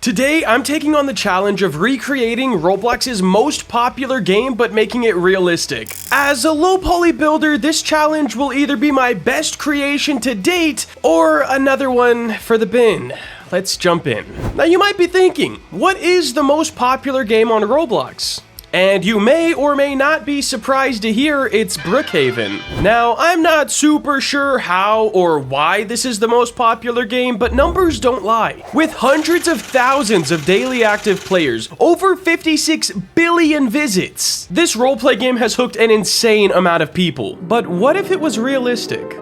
Today, I'm taking on the challenge of recreating Roblox's most popular game, but making it realistic. As a low poly builder, this challenge will either be my best creation to date, or another one for the bin. Let's jump in. Now you might be thinking, what is the most popular game on Roblox? And you may or may not be surprised to hear it's Brookhaven. Now, I'm not super sure how or why this is the most popular game, but numbers don't lie. With hundreds of thousands of daily active players, over 56 billion visits, this roleplay game has hooked an insane amount of people. But what if it was realistic?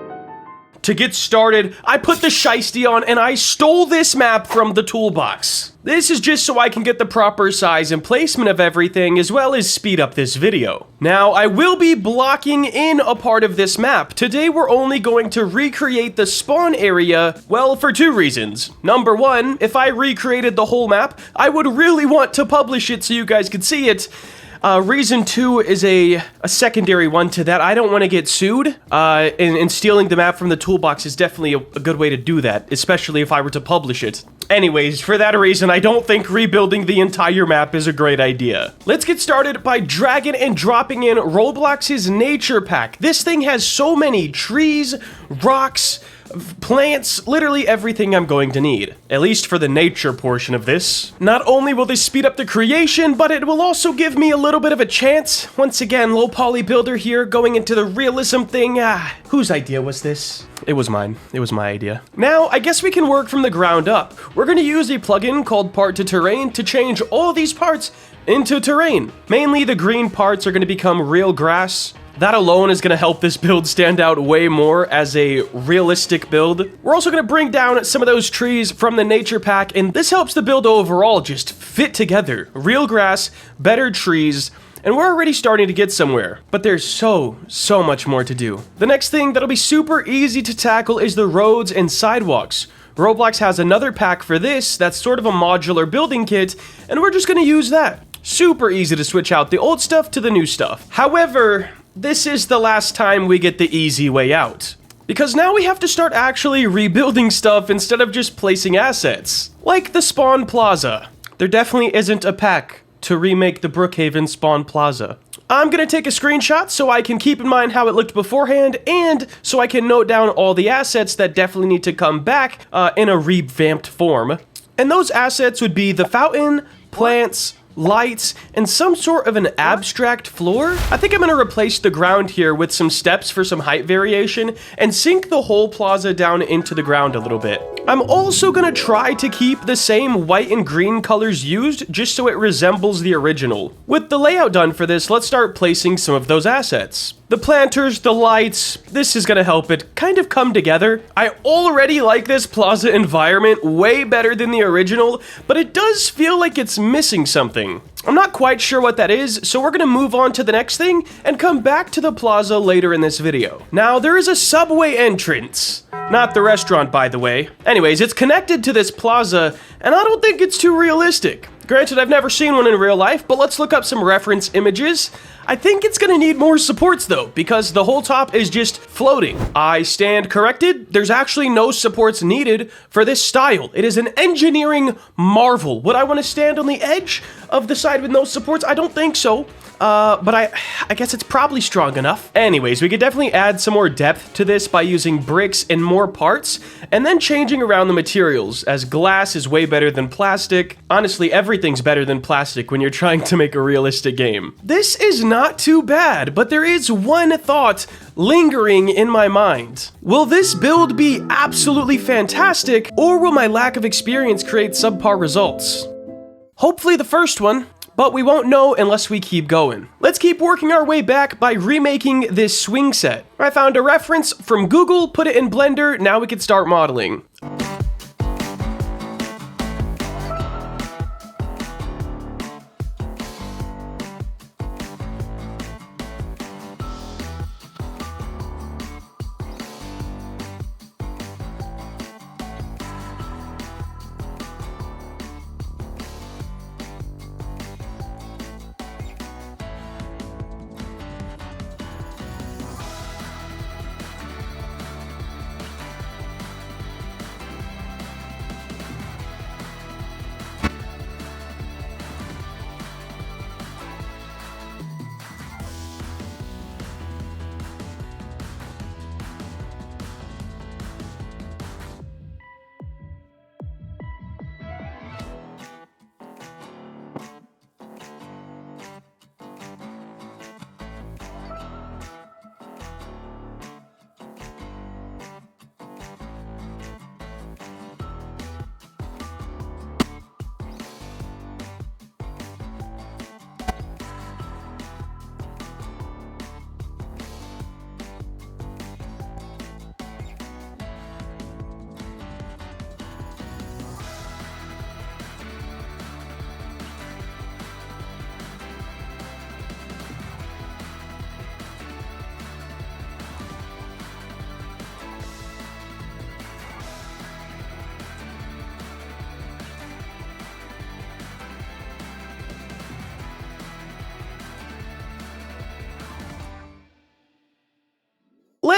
To get started, I put the shiesty on and I stole this map from the toolbox. This is just so I can get the proper size and placement of everything, as well as speed up this video. Now, I will be blocking in a part of this map. Today, we're only going to recreate the spawn area, well, for two reasons. Number one, if I recreated the whole map, I would really want to publish it so you guys could see it. Reason two is a secondary one to that. I don't want to get sued, and stealing the map from the toolbox is definitely a good way to do that, especially if I were to publish it. Anyways, for that reason, I don't think rebuilding the entire map is a great idea. Let's get started by dragging and dropping in Roblox's nature pack. This thing has so many trees, rocks, plants, literally everything I'm going to need. At least for the nature portion of this. Not only will this speed up the creation, but it will also give me a little bit of a chance. Once again, low poly builder here, going into the realism thing. Whose idea was this? It was mine. It was my idea. Now, I guess we can work from the ground up. We're going to use a plugin called Part to Terrain to change all these parts into terrain. Mainly the green parts are going to become real grass. That alone is going to help this build stand out way more as a realistic build. We're also going to bring down some of those trees from the nature pack, and this helps the build overall just fit together. Real grass, better trees, and we're already starting to get somewhere. But there's so much more to do. The next thing that'll be super easy to tackle is the roads and sidewalks. Roblox has another pack for this that's sort of a modular building kit, and we're just going to use that. Super easy to switch out the old stuff to the new stuff. However, this is the last time we get the easy way out. Because now we have to start actually rebuilding stuff instead of just placing assets. Like the spawn plaza. There definitely isn't a pack to remake the Brookhaven spawn plaza. I'm gonna take a screenshot so I can keep in mind how it looked beforehand, and so I can note down all the assets that definitely need to come back in a revamped form. And those assets would be the fountain, plants, lights, and some sort of an abstract floor. I think I'm going to replace the ground here with some steps for some height variation and sink the whole plaza down into the ground a little bit. I'm also going to try to keep the same white and green colors used just so it resembles the original. With the layout done for this, let's start placing some of those assets. The planters, the lights, this is gonna help it kind of come together. I already like this plaza environment way better than the original, but it does feel like it's missing something. I'm not quite sure what that is, so we're gonna move on to the next thing and come back to the plaza later in this video. Now, there is a subway entrance. Not the restaurant, by the way. Anyways, it's connected to this plaza, and I don't think it's too realistic. Granted, I've never seen one in real life, but let's look up some reference images. I think it's gonna need more supports though, because the whole top is just floating. I stand corrected. There's actually no supports needed for this style. It is an engineering marvel. Would I want to stand on the edge of the side with no supports? I don't think so. But I guess it's probably strong enough. Anyways, we could definitely add some more depth to this by using bricks and more parts, and then changing around the materials, as glass is way better than plastic. Honestly, everything's better than plastic when you're trying to make a realistic game. This is not too bad, but there is one thought lingering in my mind. Will this build be absolutely fantastic, or will my lack of experience create subpar results? Hopefully the first one. But we won't know unless we keep going. Let's keep working our way back by remaking this swing set. I found a reference from Google, put it in Blender, now we can start modeling.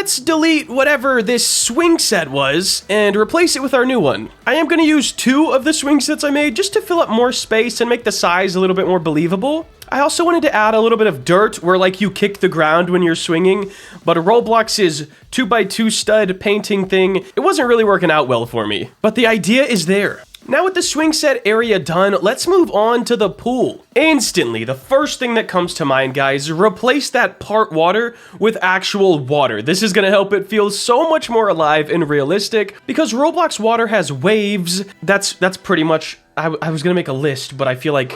let's delete whatever this swing set was and replace it with our new one. I am going to use 2 of the swing sets I made just to fill up more space and make the size a little bit more believable. I also wanted to add a little bit of dirt where like you kick the ground when you're swinging, but Roblox's 2x2 stud painting thing, it wasn't really working out well for me. But the idea is there. Now with the swing set area done, let's move on to the pool. Instantly, the first thing that comes to mind, guys, replace that part water with actual water. This is gonna help it feel so much more alive and realistic because Roblox water has waves. That's pretty much, I was gonna make a list, but I feel like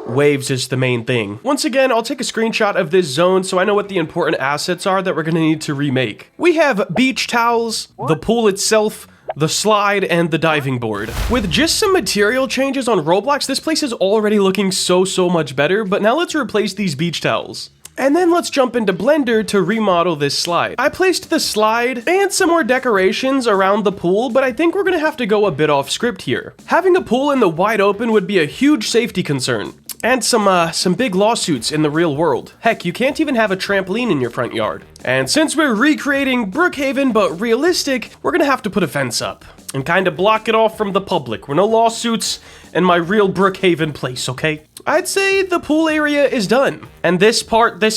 waves is the main thing. Once again, I'll take a screenshot of this zone so I know what the important assets are that we're gonna need to remake. We have beach towels, the pool itself, the slide, and the diving board. With just some material changes on Roblox, this place is already looking so much better, but now let's replace these beach towels. And then let's jump into Blender to remodel this slide. I placed the slide and some more decorations around the pool, but I think we're gonna have to go a bit off script here. Having a pool in the wide open would be a huge safety concern. And some big lawsuits in the real world. Heck, you can't even have a trampoline in your front yard. And since we're recreating Brookhaven but realistic, we're gonna have to put a fence up and kind of block it off from the public. We're no lawsuits in my real Brookhaven place, okay? I'd say the pool area is done. And this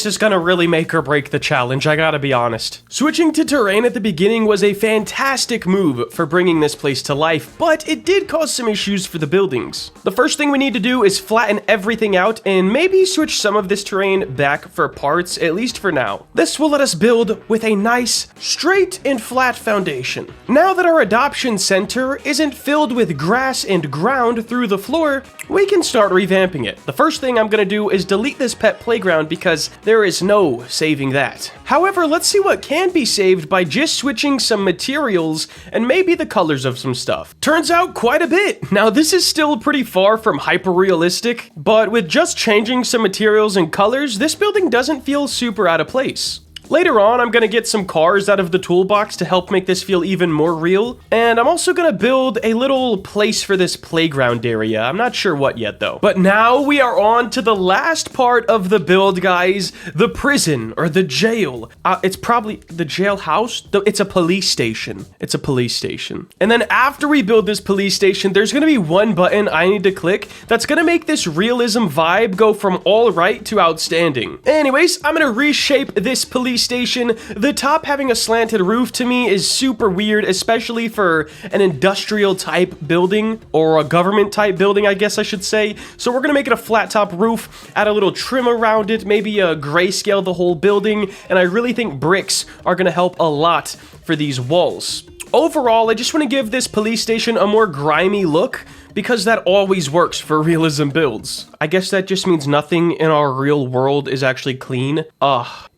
is gonna really make or break the challenge, I gotta be honest. Switching to terrain at the beginning was a fantastic move for bringing this place to life, but it did cause some issues for the buildings. The first thing we need to do is flatten everything out and maybe switch some of this terrain back for parts, at least for now. This will let us build with a nice, straight and flat foundation. Now that our adoption center isn't filled with grass and ground through the floor, we can start revamping it. The first thing I'm gonna do is delete this pet playground because there is no saving that. However, let's see what can be saved by just switching some materials and maybe the colors of some stuff. Turns out quite a bit. Now this is still pretty far from hyper-realistic, but with just changing some materials and colors, this building doesn't feel super out of place. Later on, I'm gonna get some cars out of the toolbox to help make this feel even more real, and I'm also gonna build a little place for this playground area. I'm not sure what yet though. But now we are on to the last part of the build, guys, the prison or the jail. It's probably the jailhouse. It's a police station. It's a police station. And then after we build this police station, there's gonna be one button I need to click that's gonna make this realism vibe go from all right to outstanding. Anyways, I'm gonna reshape this police station. The top having a slanted roof to me is super weird, especially for an industrial type building or a government type building, I guess I should say. So we're gonna make it a flat top roof, add a little trim around it, maybe a grayscale the whole building, and I really think bricks are gonna help a lot for these walls. Overall, I just want to give this police station a more grimy look because that always works for realism builds. I guess that just means nothing in our real world is actually clean.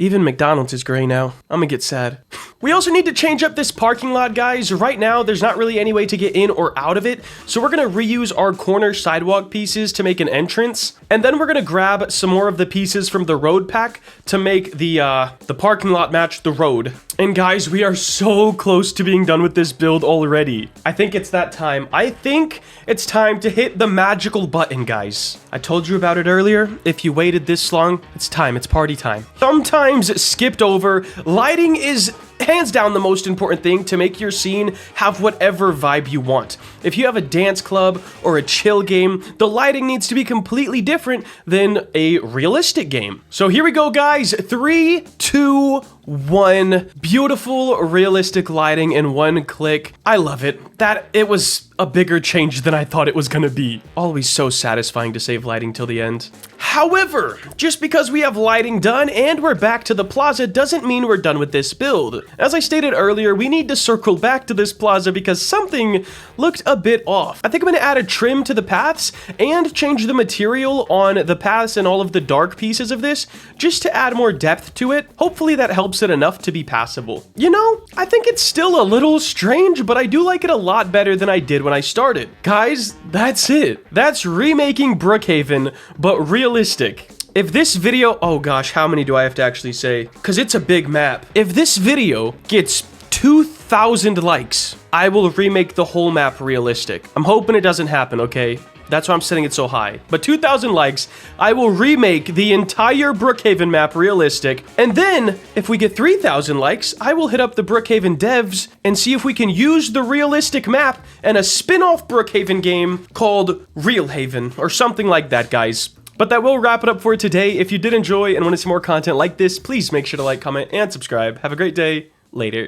Even McDonald's is gray now. I'm gonna get sad. We also need to change up this parking lot, guys. Right now, there's not really any way to get in or out of it, so we're gonna reuse our corner sidewalk pieces to make an entrance, and then we're gonna grab some more of the pieces from the road pack to make the parking lot match the road. And guys, we are so close to being done with this build already. I think it's that time. I think it's time to hit the magical button, guys. I told you about it earlier. If you waited this long, it's time. It's party time. Sometimes skipped over. Lighting is hands down the most important thing to make your scene have whatever vibe you want. If you have a dance club or a chill game, the lighting needs to be completely different than a realistic game. So here we go, guys. 3, 2, 1. Beautiful, realistic lighting in one click. I love it. It was a bigger change than I thought it was gonna be. Always so satisfying to save lighting till the end. However, just because we have lighting done and we're back to the plaza doesn't mean we're done with this build. As I stated earlier, we need to circle back to this plaza because something looked a bit off. I think I'm gonna add a trim to the paths and change the material on the paths and all of the dark pieces of this just to add more depth to it. Hopefully that helps it enough to be passable. You know, I think it's still a little strange, but I do like it a lot better than I did when I started. Guys, that's it. That's remaking Brookhaven, but realistic. If this video, oh gosh, how many do I have to actually say? Because it's a big map. If this video gets 2,000 likes, I will remake the whole map realistic. I'm hoping it doesn't happen, okay? That's why I'm setting it so high. But 2,000 likes, I will remake the entire Brookhaven map realistic. And then, if we get 3,000 likes, I will hit up the Brookhaven devs and see if we can use the realistic map and a spin-off Brookhaven game called Real Haven, or something like that, guys. But that will wrap it up for today. If you did enjoy and want to see more content like this, please make sure to like, comment, and subscribe. Have a great day. Later.